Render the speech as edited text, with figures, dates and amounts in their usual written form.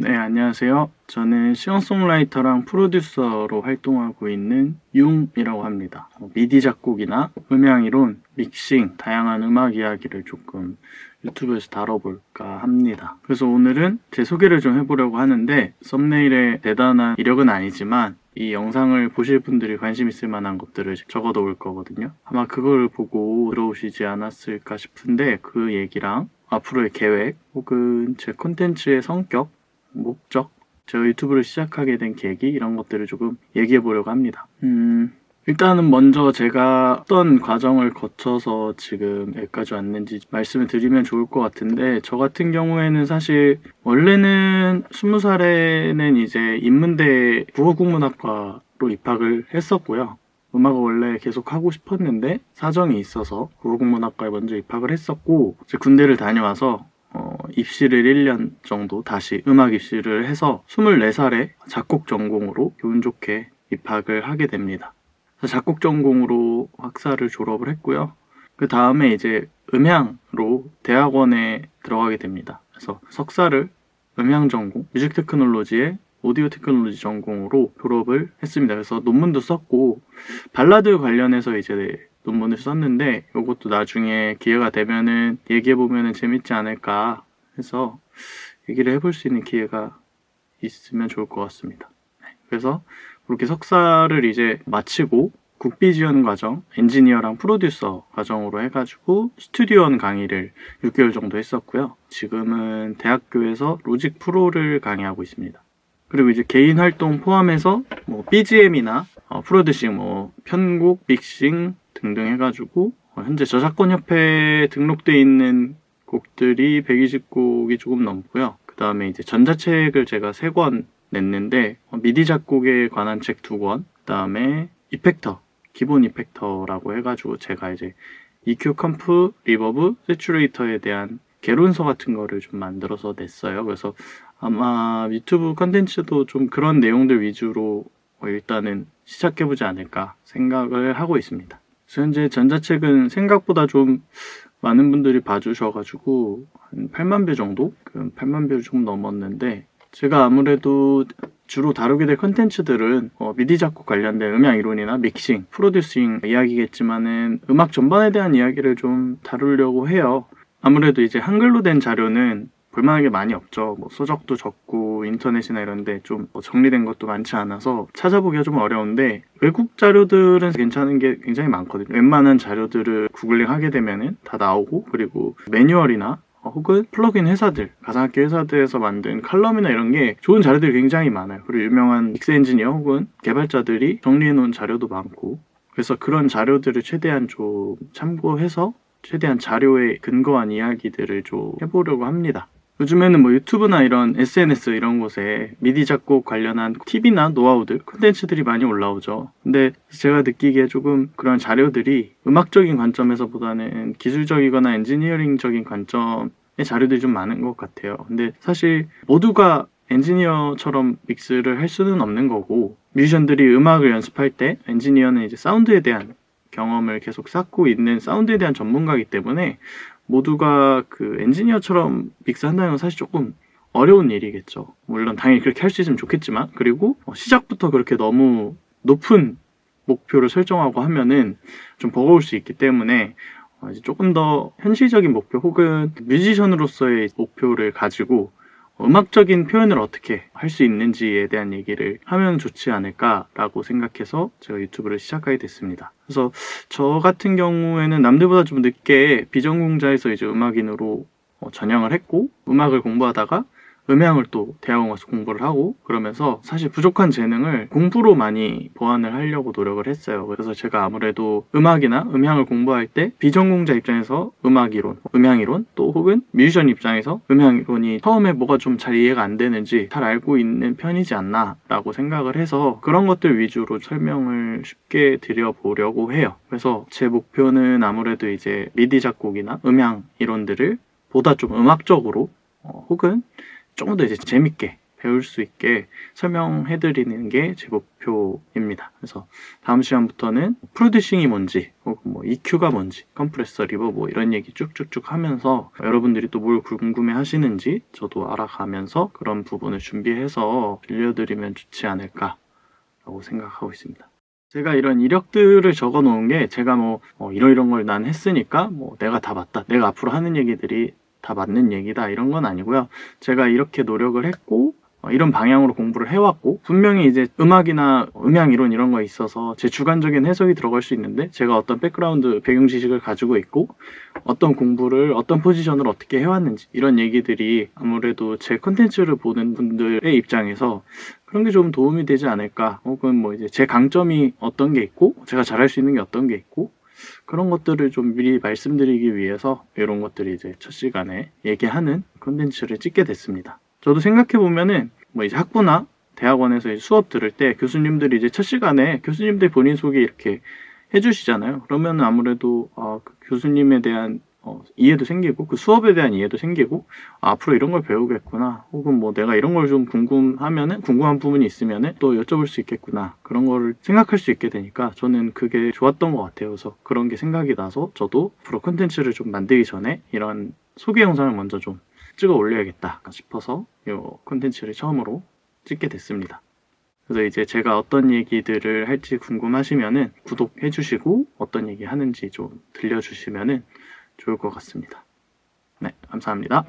네, 안녕하세요. 저는 싱어송라이터랑 프로듀서로 활동하고 있는 융이라고 합니다. 미디 작곡이나 음향이론, 믹싱, 다양한 음악 이야기를 조금 유튜브에서 다뤄볼까 합니다. 그래서 오늘은 제 소개를 좀 해보려고 하는데 썸네일에 대단한 이력은 아니지만 이 영상을 보실 분들이 관심 있을 만한 것들을 적어놓을 거거든요. 아마 그걸 보고 들어오시지 않았을까 싶은데 그 얘기랑 앞으로의 계획 혹은 제 콘텐츠의 성격, 목적, 제가 유튜브를 시작하게 된 계기 이런 것들을 조금 얘기해 보려고 합니다. 일단은 먼저 제가 어떤 과정을 거쳐서 지금 여기까지 왔는지 말씀을 드리면 좋을 것 같은데, 저 같은 경우에는 사실 원래는 20살에는 이제 인문대 국어국문학과로 입학을 했었고요. 음악을 원래 계속 하고 싶었는데 사정이 있어서 국어국문학과에 먼저 입학을 했었고, 이제 군대를 다녀와서 입시를 1년 정도 다시 음악 입시를 해서 24살에 작곡 전공으로 기분 좋게 입학을 하게 됩니다. 작곡 전공으로 학사를 졸업을 했고요. 그 다음에 이제 음향으로 대학원에 들어가게 됩니다. 그래서 석사를 음향 전공, 뮤직 테크놀로지의 오디오 테크놀로지 전공으로 졸업을 했습니다. 그래서 논문도 썼고 발라드 관련해서 이제 논문을 썼는데 이것도 나중에 기회가 되면은 얘기해보면은 재밌지 않을까 해서 얘기를 해볼 수 있는 기회가 있으면 좋을 것 같습니다. 그래서 그렇게 석사를 이제 마치고 국비 지원 과정, 엔지니어랑 프로듀서 과정으로 해가지고 스튜디오원 강의를 6개월 정도 했었고요. 지금은 대학교에서 로직 프로를 강의하고 있습니다. 그리고 이제 개인 활동 포함해서 뭐 BGM이나 프로듀싱, 뭐 편곡, 믹싱 등등 해가지고 현재 저작권협회에 등록돼 있는 곡들이 120곡이 조금 넘고요. 그 다음에 이제 전자책을 제가 3권 냈는데 미디 작곡에 관한 책 2권, 그 다음에 이펙터, 기본 이펙터라고 해가지고 제가 이제 EQ, 컴프, 리버브, 세츄레이터에 대한 개론서 같은 거를 좀 만들어서 냈어요. 그래서 아마 유튜브 컨텐츠도 좀 그런 내용들 위주로 일단은 시작해보지 않을까 생각을 하고 있습니다. 그래서 현재 전자책은 생각보다 좀 많은 분들이 봐주셔가지고 한 8만 뷰 정도? 8만 뷰 조금 넘었는데, 제가 아무래도 주로 다루게 될 컨텐츠들은 미디 작곡 관련된 음향 이론이나 믹싱, 프로듀싱 이야기겠지만은 음악 전반에 대한 이야기를 좀 다루려고 해요. 아무래도 이제 한글로 된 자료는 볼만한 게 많이 없죠. 뭐 서적도 적고 인터넷이나 이런데 좀 정리된 것도 많지 않아서 찾아보기가 좀 어려운데, 외국 자료들은 괜찮은 게 굉장히 많거든요. 웬만한 자료들을 구글링 하게 되면은 다 나오고, 그리고 매뉴얼이나 혹은 플러그인 회사들, 가상악기 회사들에서 만든 칼럼이나 이런 게 좋은 자료들이 굉장히 많아요. 그리고 유명한 믹스 엔지니어 혹은 개발자들이 정리해 놓은 자료도 많고, 그래서 그런 자료들을 최대한 좀 참고해서 최대한 자료에 근거한 이야기들을 좀 해보려고 합니다. 요즘에는 뭐 유튜브나 이런 SNS 이런 곳에 미디 작곡 관련한 팁이나 노하우들, 콘텐츠들이 많이 올라오죠. 근데 제가 느끼기에 조금 그런 자료들이 음악적인 관점에서보다는 기술적이거나 엔지니어링적인 관점의 자료들이 좀 많은 것 같아요. 근데 사실 모두가 엔지니어처럼 믹스를 할 수는 없는 거고, 뮤지션들이 음악을 연습할 때 엔지니어는 이제 사운드에 대한 경험을 계속 쌓고 있는 사운드에 대한 전문가이기 때문에 모두가 그 엔지니어처럼 믹스한다는 건 사실 조금 어려운 일이겠죠. 물론 당연히 그렇게 할 수 있으면 좋겠지만, 그리고 시작부터 그렇게 너무 높은 목표를 설정하고 하면은 좀 버거울 수 있기 때문에 이제 조금 더 현실적인 목표 혹은 뮤지션으로서의 목표를 가지고 음악적인 표현을 어떻게 할 수 있는지에 대한 얘기를 하면 좋지 않을까라고 생각해서 제가 유튜브를 시작하게 됐습니다. 그래서 저 같은 경우에는 남들보다 좀 늦게 비전공자에서 이제 음악인으로 전향을 했고, 음악을 공부하다가 음향을 또 대학원 가서 공부를 하고, 그러면서 사실 부족한 재능을 공부로 많이 보완을 하려고 노력을 했어요. 그래서 제가 아무래도 음악이나 음향을 공부할 때 비전공자 입장에서 음악이론, 음향이론, 또 혹은 뮤지션 입장에서 음향이론이 처음에 뭐가 좀 잘 이해가 안 되는지 잘 알고 있는 편이지 않나 라고 생각을 해서 그런 것들 위주로 설명을 쉽게 드려보려고 해요. 그래서 제 목표는 아무래도 이제 미디 작곡이나 음향 이론들을 보다 좀 음악적으로 혹은 조금 더 이제 재밌게 배울 수 있게 설명해드리는 게 제 목표입니다. 그래서 다음 시간부터는 프로듀싱이 뭔지, 혹은 뭐 EQ가 뭔지, 컴프레서, 리버브 뭐 이런 얘기 쭉쭉쭉 하면서 여러분들이 또 뭘 궁금해 하시는지 저도 알아가면서 그런 부분을 준비해서 들려드리면 좋지 않을까라고 생각하고 있습니다. 제가 이런 이력들을 적어 놓은 게 제가 이런 걸 난 했으니까 내가 다 맞다, 내가 앞으로 하는 얘기들이 다 맞는 얘기다 이런 건 아니고요. 제가 이렇게 노력을 했고 이런 방향으로 공부를 해왔고, 분명히 이제 음악이나 음향 이론 이런 거에 있어서 제 주관적인 해석이 들어갈 수 있는데, 제가 어떤 백그라운드 배경 지식을 가지고 있고 어떤 공부를 어떤 포지션을 어떻게 해왔는지 이런 얘기들이 아무래도 제 컨텐츠를 보는 분들의 입장에서 그런 게 좀 도움이 되지 않을까, 혹은 이제 제 강점이 어떤 게 있고 제가 잘할 수 있는 게 어떤 게 있고, 그런 것들을 좀 미리 말씀드리기 위해서 이런 것들이 이제 첫 시간에 얘기하는 콘텐츠를 찍게 됐습니다. 저도 생각해보면은 이제 학부나 대학원에서 이제 수업 들을 때 교수님들이 이제 첫 시간에 교수님들 본인 소개 이렇게 해주시잖아요. 그러면 아무래도 그 교수님에 대한 이해도 생기고, 그 수업에 대한 이해도 생기고, 앞으로 이런 걸 배우겠구나, 혹은 내가 이런 걸 좀 궁금한 부분이 있으면은 또 여쭤볼 수 있겠구나, 그런 거를 생각할 수 있게 되니까 저는 그게 좋았던 것 같아요. 그래서 그런 게 생각이 나서 저도 앞으로 콘텐츠를 좀 만들기 전에 이런 소개 영상을 먼저 좀 찍어 올려야겠다 싶어서 이 콘텐츠를 처음으로 찍게 됐습니다. 그래서 이제 제가 어떤 얘기들을 할지 궁금하시면은 구독해 주시고 어떤 얘기 하는지 좀 들려주시면은 좋을 것 같습니다. 네, 감사합니다.